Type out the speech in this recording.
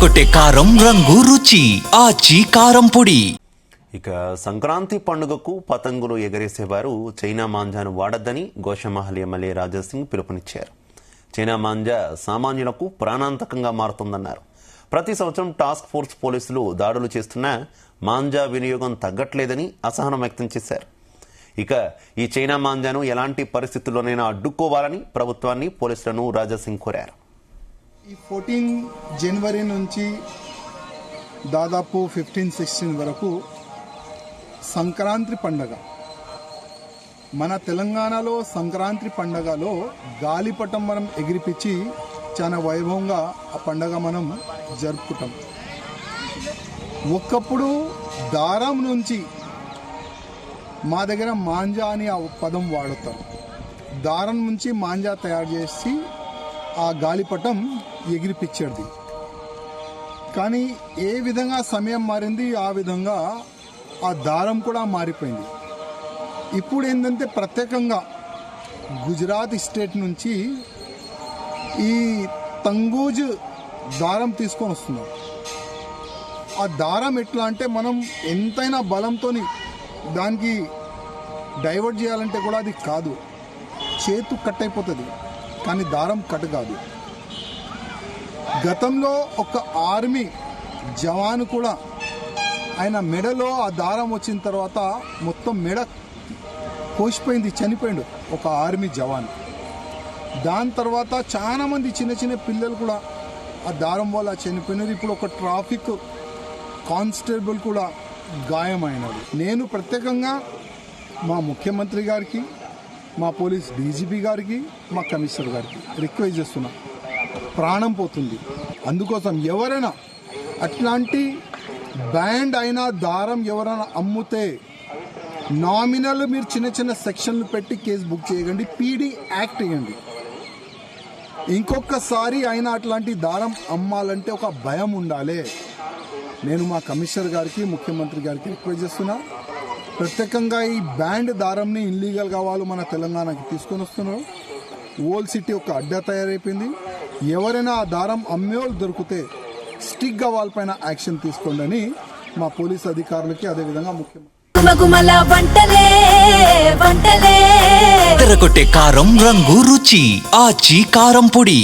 ఎర్రగొట్టే కారం రంగు రుచి ఆచి కారం పొడి. ఇక సంక్రాంతి పండుగకు పతంగులు ఎగరేసేవారు చైనా మాంజాను వాడొద్దని గోషమహల్ ఎమ్మెల్యే రాజాసింగ్ పిలుపునిచ్చారు. చైనా మాంజా సామాన్యులకు ప్రాణాంతకంగా మారుతుందన్నారు. ప్రతి సంవత్సరం టాస్క్ ఫోర్స్ పోలీసులు దాడులు చేస్తున్నా మాంజా వినియోగం తగ్గట్లేదని అసహనం వ్యక్తం చేశారు. ఇక ఈ చైనా మాంజాను ఎలాంటి పరిస్థితుల్లోనైనా అడ్డుకోవాలని ప్రభుత్వాన్ని పోలీసులను రాజాసింగ్ కోరారు. ఈ 14 జనవరి నుంచి దాదాపు 15-16 వరకు సంక్రాంతి పండగ. మన తెలంగాణలో సంక్రాంతి పండగలో గాలిపటం మనం ఎగిరిపించి చాలా వైభవంగా ఆ పండగ మనం జరుపుకుంటాం. ఒకప్పుడు దారం నుంచి మా దగ్గర మాంజా అని ఆ పదం వాడతారు. దారం నుంచి మాంజా తయారు చేసి ఆ గాలిపటం ఎగిరిపించేది. కానీ ఏ విధంగా సమయం మారింది ఆ విధంగా ఆ దారం కూడా మారిపోయింది. ఇప్పుడు ఏంటంటే ప్రత్యేకంగా గుజరాత్ స్టేట్ నుంచి ఈ తంగూజ్ దారం తీసుకొని వస్తున్నారు. ఆ దారం ఎట్లా అంటే మనం ఎంతైనా బలంతో దానికి డైవర్ట్ చేయాలంటే కూడా అది కాదు, చేతు కట్ అయిపోతుంది, కానీ దారం కట్ కాదు. గతంలో ఒక ఆర్మీ జవాన్ కూడా ఆయన మెడలో ఆ దారం వచ్చిన తర్వాత మొత్తం మెడ కోసిపోయింది, చనిపోయిండు ఒక ఆర్మీ జవాన్. దాని తర్వాత చాలా మంది చిన్న చిన్న పిల్లలు కూడా ఆ దారం వల్ల చనిపోయినారు. ఇప్పుడు ఒక ట్రాఫిక్ కానిస్టేబుల్ కూడా గాయమైనది. నేను ప్రత్యేకంగా మా ముఖ్యమంత్రి గారికి, మా పోలీస్ డీజీపీ గారికి, మా కమిషనర్ గారికి రిక్వెస్ట్ చేస్తున్నా, ప్రాణం పోతుంది. అందుకోసం ఎవరైనా అట్లాంటి బ్యాండ్ అయినా దారం ఎవరైనా అమ్ముతే నామినల్ మీరు చిన్న చిన్న సెక్షన్లు పెట్టి కేసు బుక్ చేయకండి, పీడీ యాక్ట్ వేయండి. ఇంకొకసారి అయినా అట్లాంటి దారం అమ్మాలంటే ఒక భయం ఉండాలి. నేను మా కమిషనర్ గారికి, ముఖ్యమంత్రి గారికి రిక్వెస్ట్ చేస్తున్నా, ప్రత్యేకంగా ఈ బ్యాండ్ దారంని ఇల్లీగల్గా వాళ్ళు మన తెలంగాణకి తీసుకొని వస్తున్నారు. ఓల్డ్ సిటీ ఒక అడ్డా తయారైపోయింది. ఎవరైనా ఆ దారం అమ్మేవాళ్ళు దొరికితే స్టిక్గా వాళ్ళపైన యాక్షన్ తీసుకోండి అని మా పోలీస్ అధికారులకి, అదేవిధంగా ముఖ్యమంత్రి ఎర్రగొట్టే కారం రంగు రుచి ఆచి కారం పొడి.